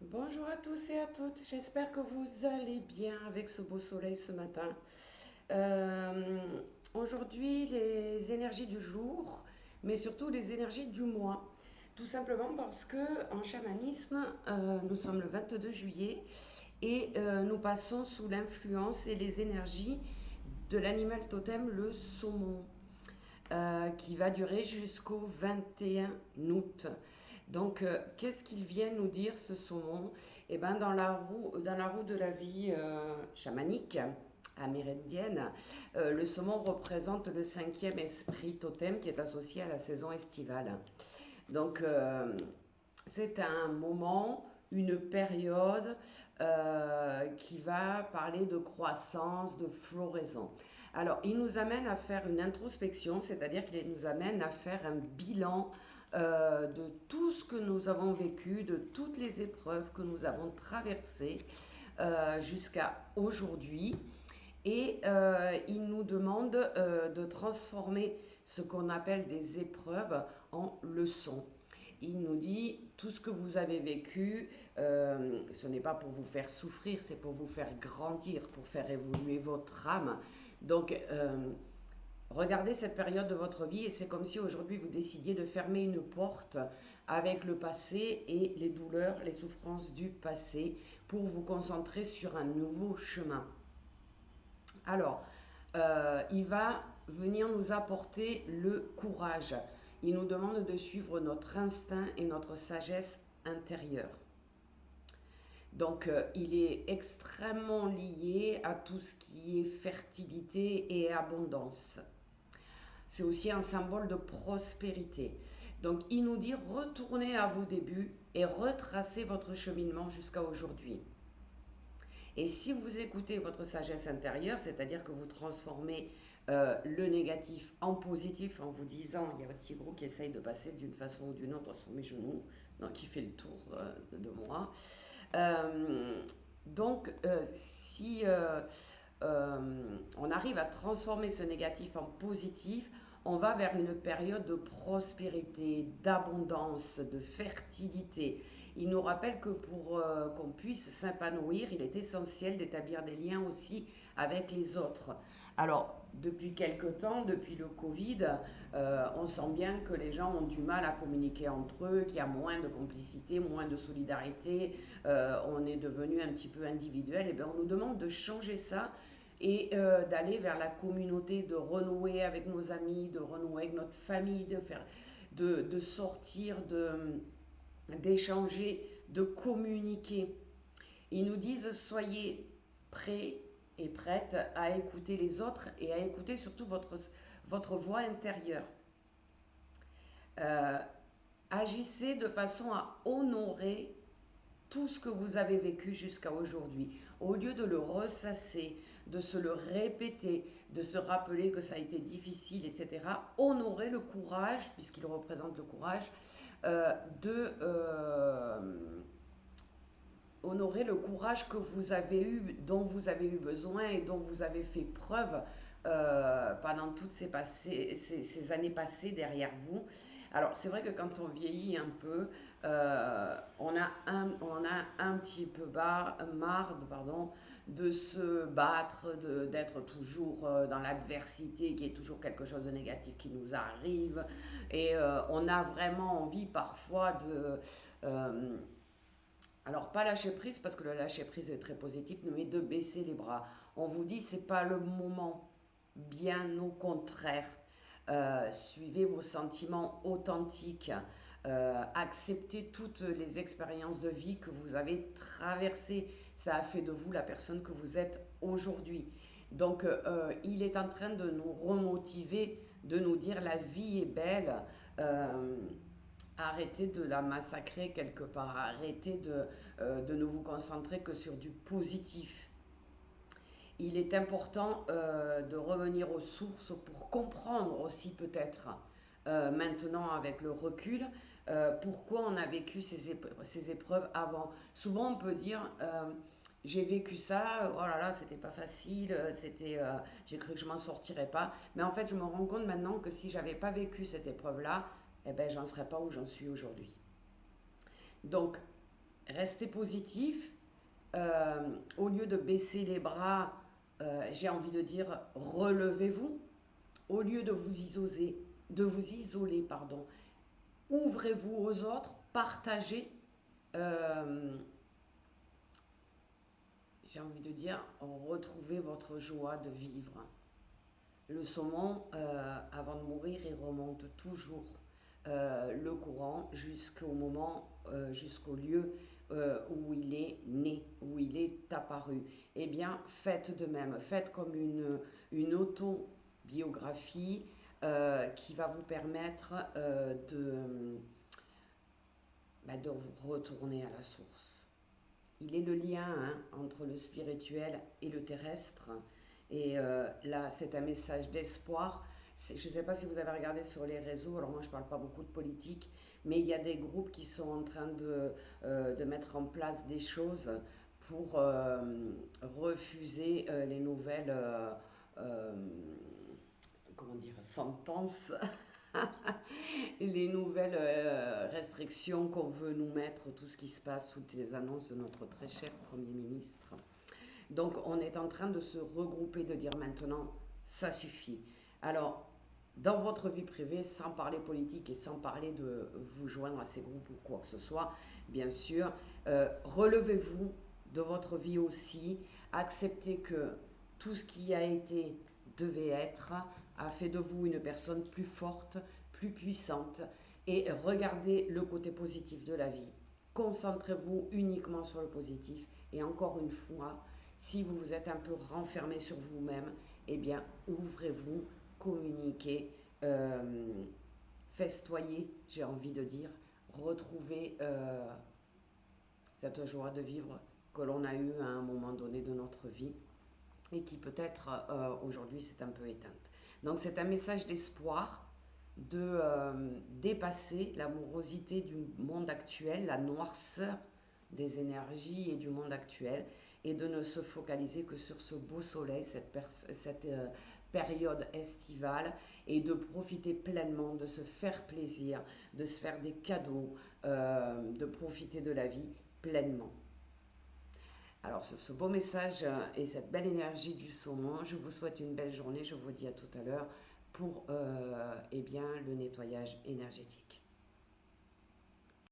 Bonjour à tous et à toutes, j'espère que vous allez bien avec ce beau soleil ce matin. Euh, Aujourd'hui, les énergies du jour, mais surtout les énergies du mois. Tout simplement parce que en chamanisme, nous sommes le 22 juillet et nous passons sous l'influence et les énergies de l'animal totem, le saumon, qui va durer jusqu'au 21 août. Donc, qu'est-ce qu'il vient nous dire ce saumon? Eh ben, dans la roue de la vie chamanique amérindienne, le saumon représente le cinquième esprit totem qui est associé à la saison estivale. Donc, c'est un moment, une période qui va parler de croissance, de floraison. Alors, il nous amène à faire une introspection, c'est-à-dire qu'il nous amène à faire un bilan de tout ce que nous avons vécu, de toutes les épreuves que nous avons traversées jusqu'à aujourd'hui. Et il nous demande de transformer ce qu'on appelle des épreuves en leçons. Il nous dit tout ce que vous avez vécu, ce n'est pas pour vous faire souffrir, c'est pour vous faire grandir, pour faire évoluer votre âme. Donc, regardez cette période de votre vie et c'est comme si aujourd'hui vous décidiez de fermer une porte avec le passé et les douleurs, les souffrances du passé pour vous concentrer sur un nouveau chemin. Alors, il va venir nous apporter le courage. Il nous demande de suivre notre instinct et notre sagesse intérieure. Donc, il est extrêmement lié à tout ce qui est fertilité et abondance. C'est aussi un symbole de prospérité. Donc, il nous dit retournez à vos débuts et retracez votre cheminement jusqu'à aujourd'hui. Et si vous écoutez votre sagesse intérieure, c'est-à-dire que vous transformez le négatif en positif en vous disant, il y a votre petit gros qui essaye de passer d'une façon ou d'une autre sur mes genoux, donc qui fait le tour de moi. Si on arrive à transformer ce négatif en positif, on va vers une période de prospérité, d'abondance, de fertilité. Il nous rappelle que pour qu'on puisse s'épanouir, il est essentiel d'établir des liens aussi avec les autres. Alors, depuis quelque temps, depuis le Covid, on sent bien que les gens ont du mal à communiquer entre eux, qu'il y a moins de complicité, moins de solidarité, on est devenu un petit peu individuel. Et bien, on nous demande de changer ça et d'aller vers la communauté, de renouer avec nos amis, de renouer avec notre famille, de sortir d'échanger, de communiquer. Ils nous disent soyez prêts et prêtes à écouter les autres et à écouter surtout votre voix intérieure. Euh, Agissez de façon à honorer tout ce que vous avez vécu jusqu'à aujourd'hui. Au lieu de le ressasser, de se le répéter, de se rappeler que ça a été difficile, etc., honorez le courage, puisqu'il représente le courage, euh, de honorer le courage que vous avez eu, dont vous avez eu besoin et dont vous avez fait preuve pendant toutes ces années passées derrière vous. Alors c'est vrai que quand on vieillit un peu, on a un petit peu marre de se battre, d'être toujours dans l'adversité, qui est toujours quelque chose de négatif qui nous arrive. Et on a vraiment envie parfois alors pas lâcher prise parce que le lâcher prise est très positif, mais de baisser les bras. On vous dit c'est pas le moment, bien au contraire. Suivez vos sentiments authentiques, acceptez toutes les expériences de vie que vous avez traversées. Ça a fait de vous la personne que vous êtes aujourd'hui. Donc il est en train de nous remotiver, de nous dire la vie est belle. Euh, Arrêtez de la massacrer quelque part, arrêtez de ne vous concentrer que sur du positif. Il est important de revenir aux sources pour comprendre aussi peut-être maintenant avec le recul pourquoi on a vécu ces épreuves avant. Souvent on peut dire j'ai vécu ça, oh là là, c'était pas facile, j'ai cru que je m'en sortirais pas. Mais en fait, je me rends compte maintenant que si j'avais pas vécu cette épreuve-là, eh ben, j'en serais pas où j'en suis aujourd'hui. Donc, restez positif. Au lieu de baisser les bras, j'ai envie de dire, relevez-vous. Au lieu de vous isoler, pardon, ouvrez-vous aux autres, partagez. euh, j'ai envie de dire, retrouvez votre joie de vivre. Le saumon, avant de mourir, il remonte toujours le courant jusqu'au lieu où il est né, où il est apparu. Eh bien, faites de même. Faites comme une autobiographie qui va vous permettre de vous retourner à la source. Il est le lien, hein, entre le spirituel et le terrestre. Et là, c'est un message d'espoir. Je ne sais pas si vous avez regardé sur les réseaux, alors moi je ne parle pas beaucoup de politique, mais il y a des groupes qui sont en train de mettre en place des choses pour refuser les nouvelles euh, comment dire, sentences, les nouvelles restrictions qu'on veut nous mettre, tout ce qui se passe, toutes les annonces de notre très cher Premier ministre. Donc on est en train de se regrouper, de dire maintenant, ça suffit. Alors, dans votre vie privée, sans parler politique et sans parler de vous joindre à ces groupes ou quoi que ce soit, bien sûr, relevez-vous de votre vie aussi, acceptez que tout ce qui a été devait être a fait de vous une personne plus forte, plus puissante, et regardez le côté positif de la vie. Concentrez-vous uniquement sur le positif, et encore une fois, si vous vous êtes un peu renfermé sur vous-même, eh bien, ouvrez-vous, communiquez, festoyez, j'ai envie de dire, retrouvez cette joie de vivre que l'on a eue à un moment donné de notre vie et qui peut-être aujourd'hui s'est un peu éteinte. Donc c'est un message d'espoir, de dépasser l'amorosité du monde actuel, la noirceur des énergies et du monde actuel, et de ne se focaliser que sur ce beau soleil, cette période estivale, et de profiter pleinement, de se faire plaisir, de se faire des cadeaux, de profiter de la vie pleinement. Alors sur ce beau message et cette belle énergie du saumon, je vous souhaite une belle journée, je vous dis à tout à l'heure pour eh bien, le nettoyage énergétique.